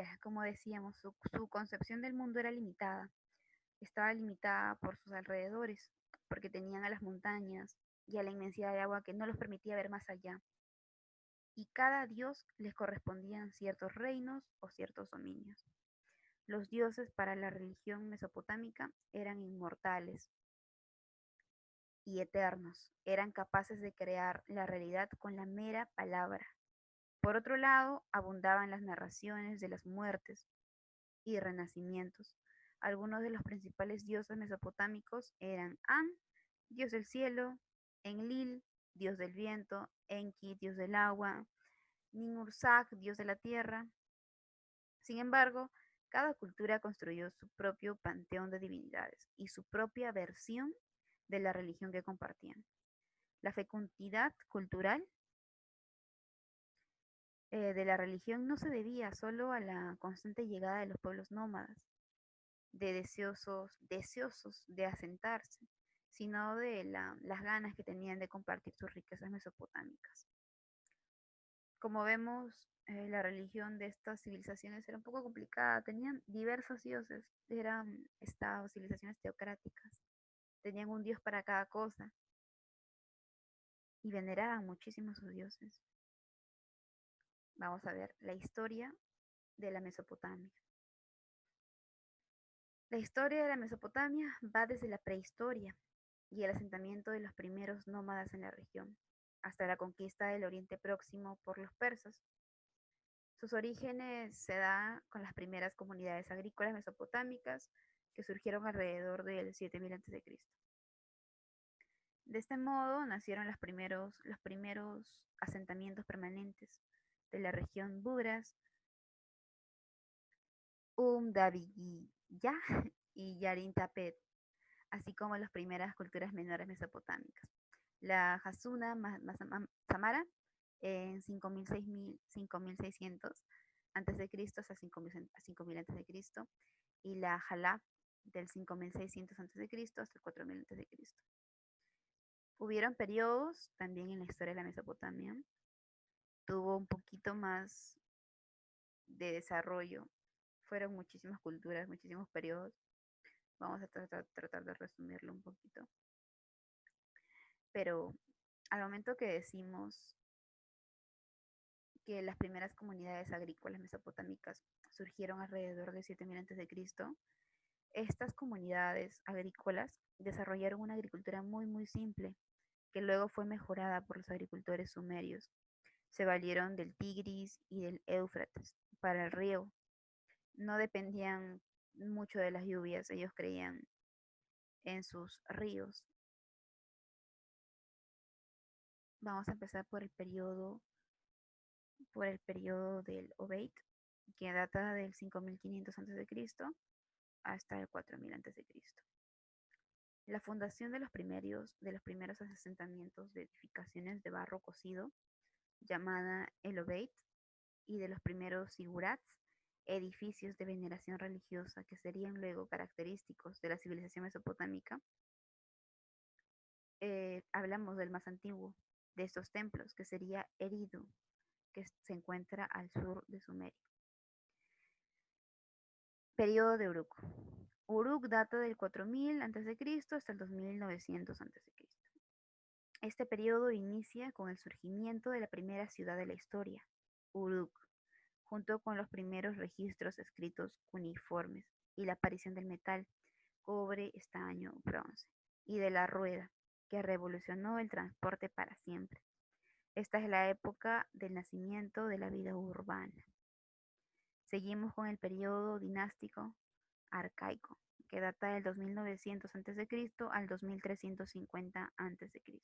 ya como decíamos, su concepción del mundo era limitada. Estaba limitada por sus alrededores, porque tenían a las montañas y a la inmensidad de agua que no los permitía ver más allá. Y cada dios les correspondían ciertos reinos o ciertos dominios. Los dioses para la religión mesopotámica eran inmortales y eternos, eran capaces de crear la realidad con la mera palabra. Por otro lado, abundaban las narraciones de las muertes y renacimientos. Algunos de los principales dioses mesopotámicos eran An, dios del cielo; Enlil, dios del viento; Enki, dios del agua; Ninhursag, dios de la tierra. Sin embargo, cada cultura construyó su propio panteón de divinidades y su propia versión de la religión que compartían. La fecundidad cultural de la religión no se debía solo a la constante llegada de los pueblos nómadas, de deseosos de asentarse, sino de las ganas que tenían de compartir sus riquezas mesopotámicas. Como vemos, la religión de estas civilizaciones era un poco complicada, tenían diversos dioses, eran estados, civilizaciones teocráticas, tenían un dios para cada cosa y veneraban muchísimo a sus dioses. Vamos a ver la historia de la Mesopotamia. La historia de la Mesopotamia va desde la prehistoria y el asentamiento de los primeros nómadas en la región, hasta la conquista del Oriente Próximo por los persas. Sus orígenes se dan con las primeras comunidades agrícolas mesopotámicas que surgieron alrededor del 7000 a.C. De este modo nacieron los primeros asentamientos permanentes de la región Budras, Dabiya y Yarintapet, así como las primeras culturas menores mesopotámicas. La Hasuna Samara en 5600 a.C. hasta 5000 a.C. y la Jalab del 5600 a.C. hasta el 4000 a.C. Hubieron periodos también en la historia de la Mesopotamia. Tuvo un poquito más de desarrollo. Fueron muchísimas culturas, muchísimos periodos. Vamos a tratar de resumirlo un poquito. Pero al momento que decimos que las primeras comunidades agrícolas mesopotámicas surgieron alrededor de 7000 a.C., estas comunidades agrícolas desarrollaron una agricultura muy muy simple, que luego fue mejorada por los agricultores sumerios. Se valieron del Tigris y del Éufrates para el riego. No dependían mucho de las lluvias, ellos creían en sus ríos. Vamos a empezar por el periodo del Obeid, que data del 5500 a.C. hasta el 4000 a.C. La fundación de los primeros asentamientos de edificaciones de barro cocido, llamada el Obeid, y de los primeros zigurats, edificios de veneración religiosa que serían luego característicos de la civilización mesopotámica. Hablamos del más antiguo de estos templos, que sería Eridu, que se encuentra al sur de Sumeria. Periodo de Uruk. Uruk data del 4000 a.C. hasta el 2900 a.C. Este periodo inicia con el surgimiento de la primera ciudad de la historia, Uruk, junto con los primeros registros escritos cuneiformes y la aparición del metal, cobre, estaño, bronce, y de la rueda, que revolucionó el transporte para siempre. Esta es la época del nacimiento de la vida urbana. Seguimos con el periodo dinástico arcaico, que data del 2900 a.C. al 2350 a.C.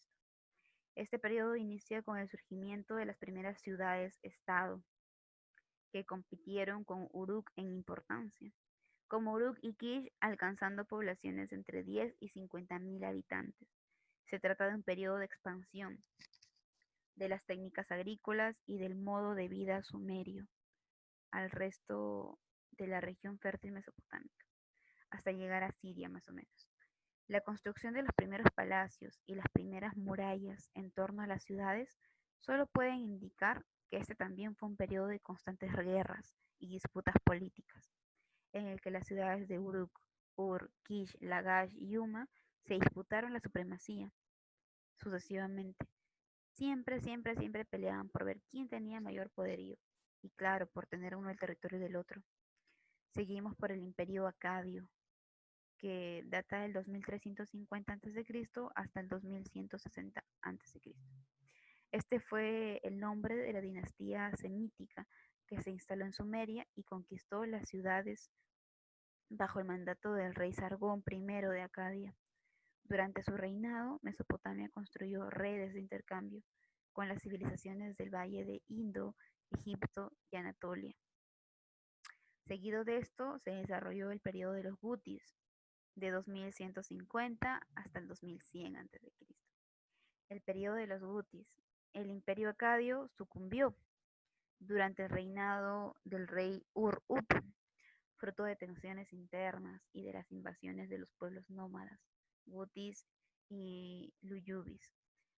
Este periodo inicia con el surgimiento de las primeras ciudades-estado, que compitieron con Uruk en importancia, como Uruk y Kish, alcanzando poblaciones entre 10 y 50.000 habitantes. Se trata de un periodo de expansión de las técnicas agrícolas y del modo de vida sumerio al resto de la región fértil mesopotámica, hasta llegar a Siria más o menos. La construcción de los primeros palacios y las primeras murallas en torno a las ciudades solo pueden indicar que este también fue un periodo de constantes guerras y disputas políticas, en el que las ciudades de Uruk, Ur, Kish, Lagash y Yuma se disputaron la supremacía sucesivamente. Siempre peleaban por ver quién tenía mayor poderío, y claro, por tener uno el territorio del otro. Seguimos por el Imperio Acadio, que data del 2350 a.C. hasta el 2160 a.C. Este fue el nombre de la dinastía semítica que se instaló en Sumeria y conquistó las ciudades bajo el mandato del rey Sargón I de Acadia. Durante su reinado, Mesopotamia construyó redes de intercambio con las civilizaciones del valle de Indo, Egipto y Anatolia. Seguido de esto, se desarrolló el periodo de los Gutis, de 2150 hasta el 2100 a.C. El periodo de los Gutis. El imperio acadio sucumbió durante el reinado del rey Ur-Utu, fruto de tensiones internas y de las invasiones de los pueblos nómadas, Gutis y Luyubis,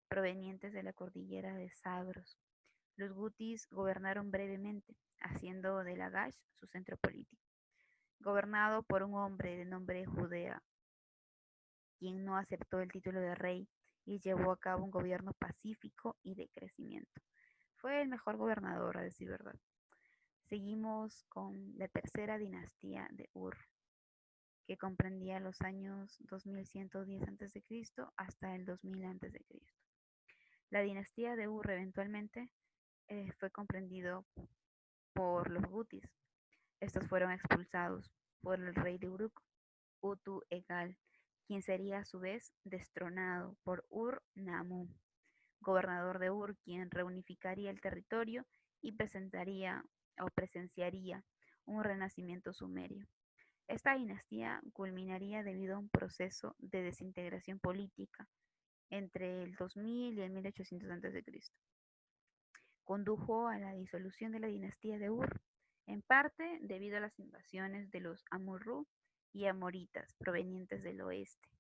provenientes de la cordillera de Zagros. Los Gutis gobernaron brevemente, haciendo de Lagash su centro político, gobernado por un hombre de nombre Judea, quien no aceptó el título de rey y llevó a cabo un gobierno pacífico y de crecimiento. Fue el mejor gobernador, a decir verdad. Seguimos con la tercera dinastía de Ur, que comprendía los años 2110 a.C. hasta el 2000 a.C. La dinastía de Ur eventualmente fue comprendido por los Gutis. Estos fueron expulsados por el rey de Uruk, Utu-Egal, quien sería a su vez destronado por Ur-Nammu, gobernador de Ur, quien reunificaría el territorio y presentaría o presenciaría un renacimiento sumerio. Esta dinastía culminaría debido a un proceso de desintegración política entre el 2000 y el 1800 a.C. Condujo a la disolución de la dinastía de Ur, en parte debido a las invasiones de los Amurru y Amoritas provenientes del oeste.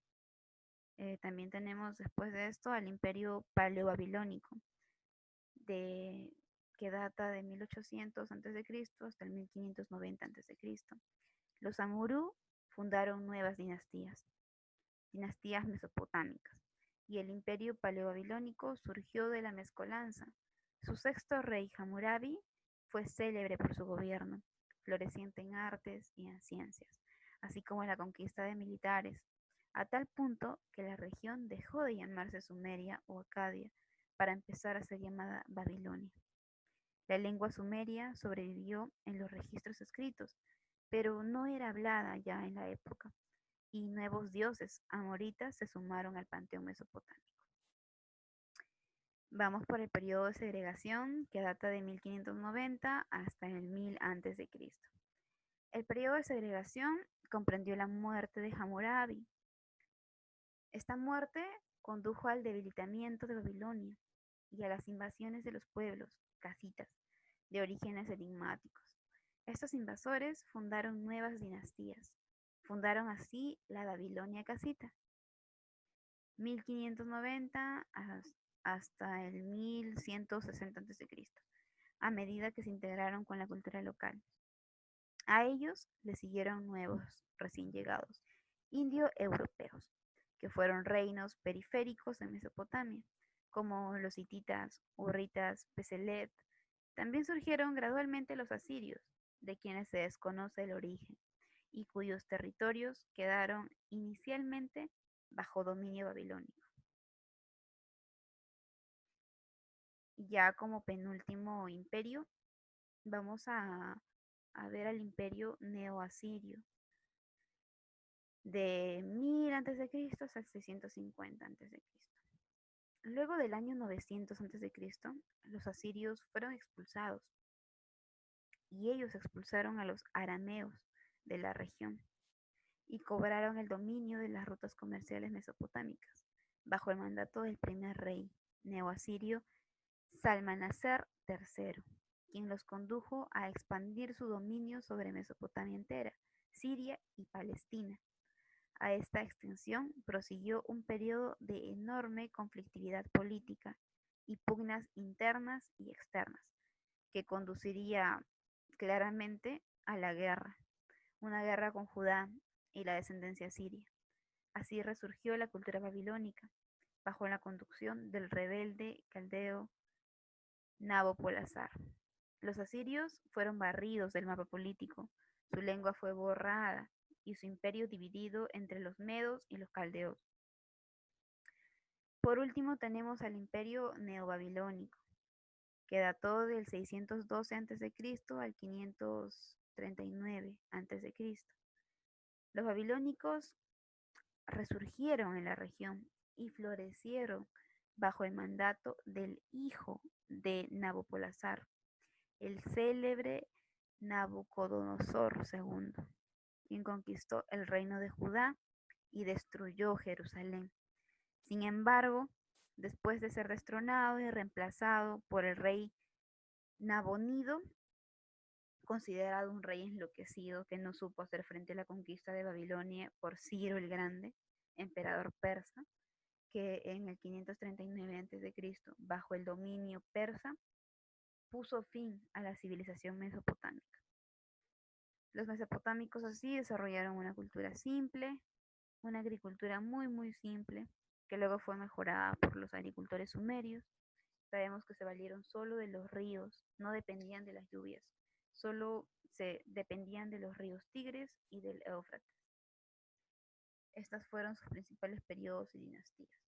También tenemos después de esto al imperio paleobabilónico, que data de 1800 a.C. hasta el 1590 a.C. Los Amurú fundaron nuevas dinastías mesopotámicas, y el imperio paleobabilónico surgió de la mezcolanza. Su sexto rey, Hammurabi, fue célebre por su gobierno, floreciente en artes y en ciencias, así como en la conquista de militares, a tal punto que la región dejó de llamarse Sumeria o Acadia para empezar a ser llamada Babilonia. La lengua sumeria sobrevivió en los registros escritos, pero no era hablada ya en la época, y nuevos dioses amoritas se sumaron al panteón mesopotámico. Vamos por el periodo de segregación, que data de 1590 hasta el 1000 a.C. El periodo de segregación comprendió la muerte de Hammurabi. Esta muerte condujo al debilitamiento de Babilonia y a las invasiones de los pueblos, casitas, de orígenes enigmáticos. Estos invasores fundaron nuevas dinastías. Fundaron así la Babilonia casita, 1590 hasta el 1160 a.C., a medida que se integraron con la cultura local. A ellos le siguieron nuevos recién llegados, indio-europeos, que fueron reinos periféricos de Mesopotamia, como los hititas, hurritas, Peselet. También surgieron gradualmente los asirios, de quienes se desconoce el origen, y cuyos territorios quedaron inicialmente bajo dominio babilónico. Ya como penúltimo imperio, vamos a ver al imperio neoasirio, de 1000 a.C. hasta 650 a.C. Luego del año 900 a.C., los asirios fueron expulsados, y ellos expulsaron a los arameos de la región y cobraron el dominio de las rutas comerciales mesopotámicas, bajo el mandato del primer rey neoasirio Salmanaser III, quien los condujo a expandir su dominio sobre Mesopotamia entera, Siria y Palestina. A esta extensión prosiguió un periodo de enorme conflictividad política y pugnas internas y externas, que conduciría claramente a la guerra, una guerra con Judá y la descendencia siria. Así resurgió la cultura babilónica, bajo la conducción del rebelde caldeo Nabopolassar. Los asirios fueron barridos del mapa político, su lengua fue borrada y su imperio dividido entre los medos y los caldeos. Por último tenemos al imperio neobabilónico, que dató del 612 a.C. al 539 a.C. Los babilónicos resurgieron en la región y florecieron bajo el mandato del hijo de Nabopolassar, el célebre Nabucodonosor II, quien conquistó el reino de Judá y destruyó Jerusalén. Sin embargo, después de ser destronado y reemplazado por el rey Nabonido, considerado un rey enloquecido que no supo hacer frente a la conquista de Babilonia por Ciro el Grande, emperador persa, que en el 539 a.C., bajo el dominio persa, puso fin a la civilización mesopotámica. Los mesopotámicos así desarrollaron una cultura simple, una agricultura muy simple, que luego fue mejorada por los agricultores sumerios. Sabemos que se valieron solo de los ríos, no dependían de las lluvias, solo se dependían de los ríos Tigres y del Éufrates. Estas fueron sus principales periodos y dinastías.